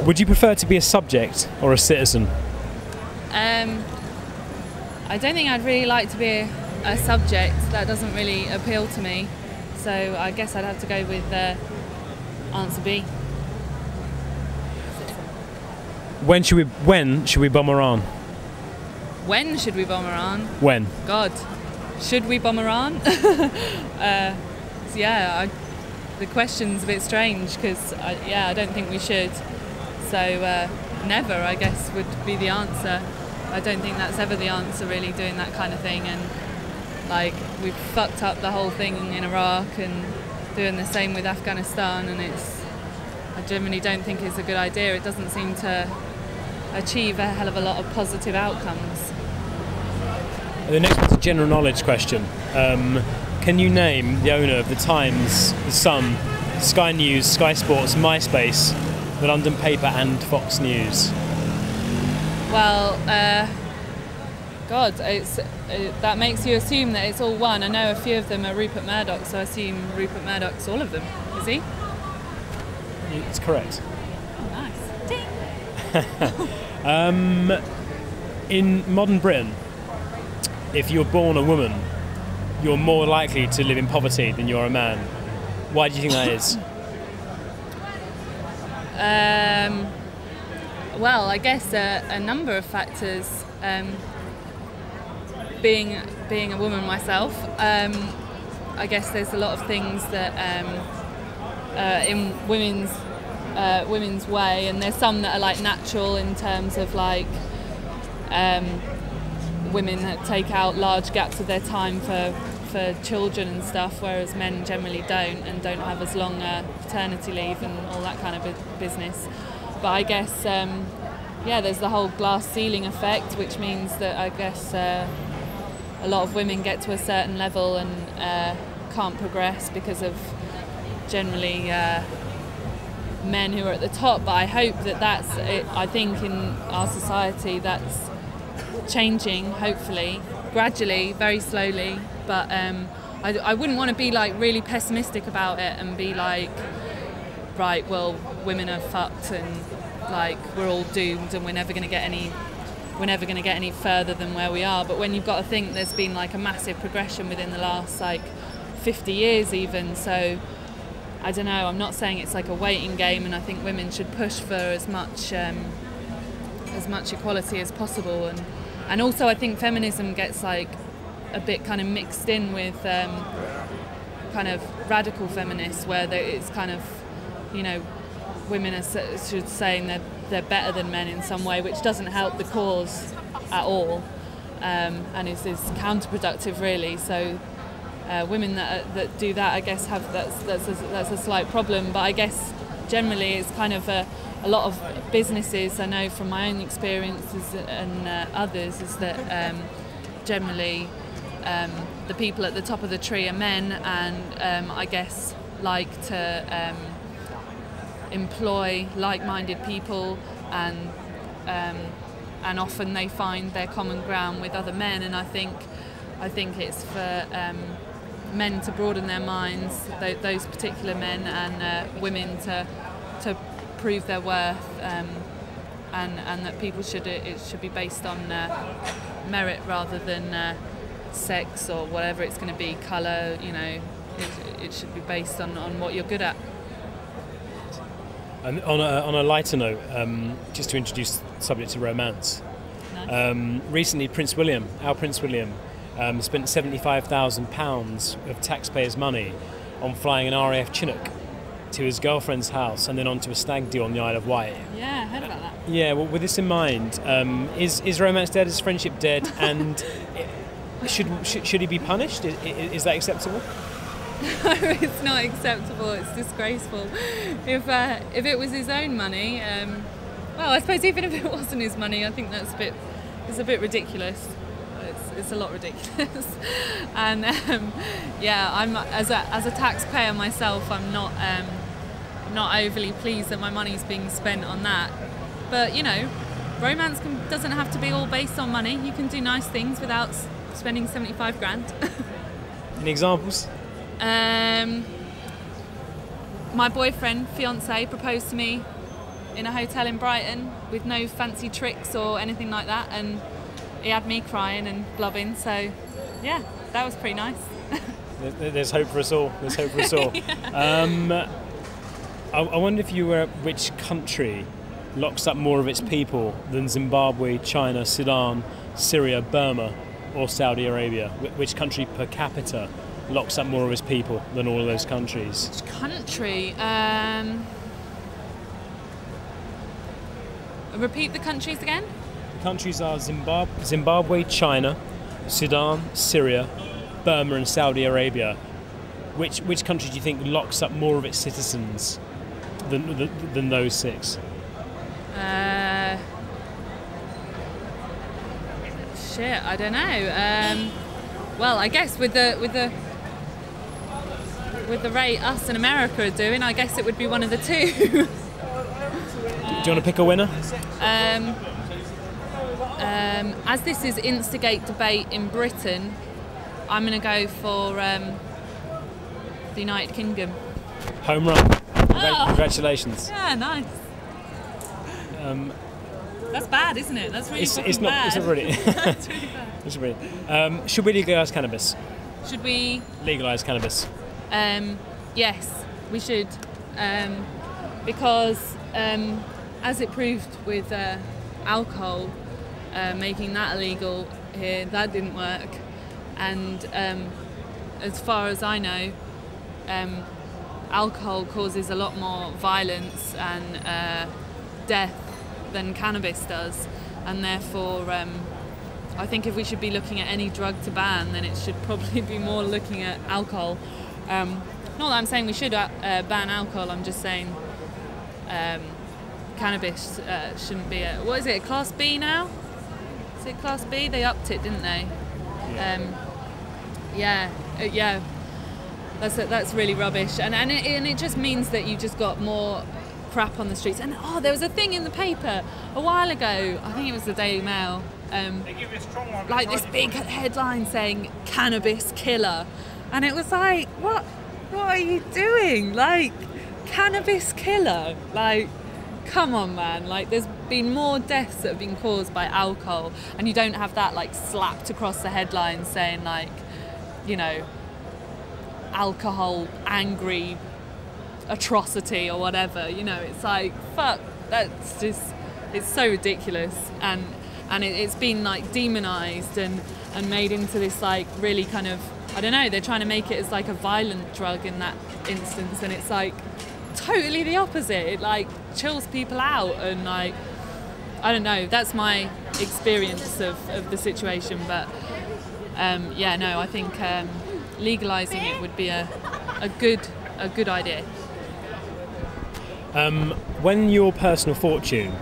Would you prefer to be a subject or a citizen? I don't think I'd really like to be a subject. That doesn't really appeal to me. So I guess I'd have to go with answer B. When should we bomb Iran? When should we bomb Iran? When? God, should we bomb Iran? The question's a bit strange because I don't think we should. So never, I guess, would be the answer. I don't think that's ever the answer, really, doing that kind of thing. And like, we've fucked up the whole thing in Iraq and doing the same with Afghanistan, and I generally don't think it's a good idea. It doesn't seem to achieve a hell of a lot of positive outcomes. The next one's a general knowledge question. Can you name the owner of The Times, The Sun, Sky News, Sky Sports, MySpace, The London Paper and Fox News? Well, God, that makes you assume that it's all one. I know a few of them are Rupert Murdoch, so I assume Rupert Murdoch's all of them. Is he? It's correct. Oh, nice. In modern Britain, if you're born a woman, you're more likely to live in poverty than you're a man. Why do you think that is? Well, I guess a number of factors. Being a woman myself, I guess there's a lot of things that in women's way, and there's some that are like natural in terms of like women that take out large gaps of their time for children and stuff, whereas men generally don't have as long paternity leave and all that kind of business. But I guess there's the whole glass ceiling effect, which means that I guess a lot of women get to a certain level and can't progress because of generally men who are at the top. But I hope that's it. I think in our society that's changing, hopefully, gradually, very slowly. But I wouldn't want to be like really pessimistic about it and be like, right, well, women are fucked and like we're all doomed and we're never going to get any further than where we are. But when you've got to think there's been like a massive progression within the last like 50 years even, so I don't know, I'm not saying it's like a waiting game, and I think women should push for as much equality as possible, and also I think feminism gets like a bit kind of mixed in with kind of radical feminists, where it's kind of, you know, women are saying they're better than men in some way, which doesn't help the cause at all, and is counterproductive really. So women that do that, I guess, that's a slight problem. But I guess generally it's kind of a lot of businesses, I know from my own experiences and others, is that generally the people at the top of the tree are men, and I guess like to employ like-minded people, and often they find their common ground with other men, and I think it's for men to broaden their minds, those particular men, and women to prove their worth, and that it should be based on merit rather than sex or whatever it's going to be, colour, you know. It should be based on what you're good at. And on a lighter note, just to introduce the subject of romance, nice. Recently our Prince William, spent £75,000 of taxpayers' money on flying an RAF Chinook to his girlfriend's house and then onto a stag do on the Isle of Wight. Yeah, I heard about that. Yeah, well, with this in mind, is romance dead? Is friendship dead? And should he be punished? Is that acceptable? No, it's not acceptable. It's disgraceful. If it was his own money, well, I suppose even if it wasn't his money, I think that's a bit ridiculous. It's a lot ridiculous. And I'm as a taxpayer myself, I'm not overly pleased that my money's being spent on that. But you know, romance doesn't have to be all based on money. You can do nice things without spending 75 grand. Any examples? My fiancé proposed to me in a hotel in Brighton with no fancy tricks or anything like that, and he had me crying and blubbing. So yeah, that was pretty nice. There's hope for us all. There's hope for us all. Yeah. I wonder if you were which country locks up more of its people than Zimbabwe, China, Sudan, Syria, Burma, or Saudi Arabia. Which country per capita locks up more of its people than all of those countries? Which country? Repeat the countries again. The countries are Zimbabwe, China, Sudan, Syria, Burma, and Saudi Arabia. Which country do you think locks up more of its citizens than those six? Shit, I don't know. Well, I guess with the rate us and America are doing, I guess it would be one of the two. Do you want to pick a winner? As this is Instigate debate in Britain, I'm going to go for the United Kingdom. Home run. Congratulations. Yeah, nice. That's bad, isn't it? That's really bad. It's not really. That's really bad. It's really. Should we legalise cannabis? Should we Legalise cannabis. Yes, we should, because as it proved with alcohol, making that illegal here, that didn't work, and as far as I know, alcohol causes a lot more violence and death than cannabis does, and therefore I think if we should be looking at any drug to ban, then it should probably be more looking at alcohol. Not that I'm saying we should ban alcohol, I'm just saying cannabis shouldn't be what is it, a Class B now? Is it Class B? They upped it, didn't they? Yeah. That's really rubbish, and it just means that you just got more crap on the streets. And there was a thing in the paper a while ago, I think it was the Daily Mail, like this big headline saying cannabis killer, and it was like, what are you doing? Like, cannabis killer? Like, come on, man. Like, there's been more deaths that have been caused by alcohol, and you don't have that like slapped across the headline saying like, you know, alcohol angry atrocity or whatever. You know, it's like, fuck, that's just, it's so ridiculous, and it's been like demonized and made into this like really kind of, I don't know, they're trying to make it as like a violent drug in that instance, and it's like totally the opposite. It like chills people out, and like, I don't know, that's my experience of the situation. But I think legalizing it would be a good idea. When your personal fortune,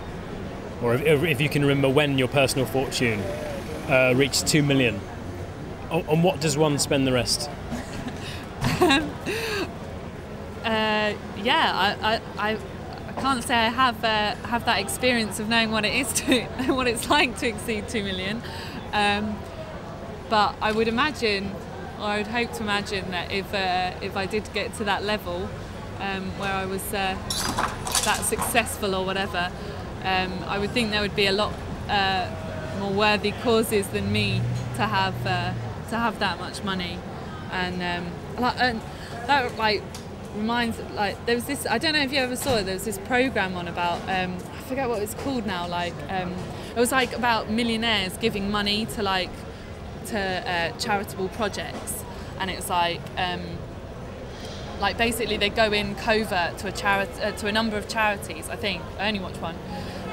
or if you can remember when your personal fortune reached 2 million, on what does one spend the rest? I can't say I have that experience of knowing what it is what it's like to exceed 2 million. But I would imagine, or I would hope to imagine, that if I did get to that level, where I was that successful or whatever, I would think there would be a lot more worthy causes than me to have that much money, and that like reminds, like, there was this, I don't know if you ever saw it, there was this program on about I forget what it's called now, like it was like about millionaires giving money to charitable projects, and it was like basically they go in covert to to a number of charities. I think I only watched one,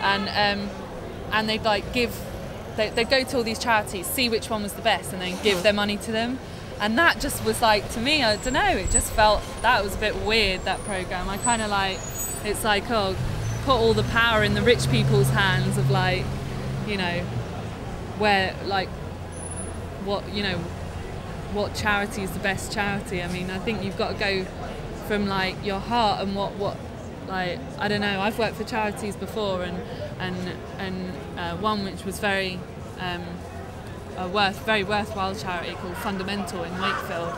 and they'd like they'd go to all these charities, see which one was the best, and then give their money to them. And that just was like, to me, I don't know, it just felt, that was a bit weird, that program. I kind of like, it's like, put all the power in the rich people's hands of, like, you know, where, like, what charity is the best charity. I mean, I think you've got to go from like your heart and what like, I don't know, I've worked for charities before, and one which was very very worthwhile charity called Fundamental in Wakefield,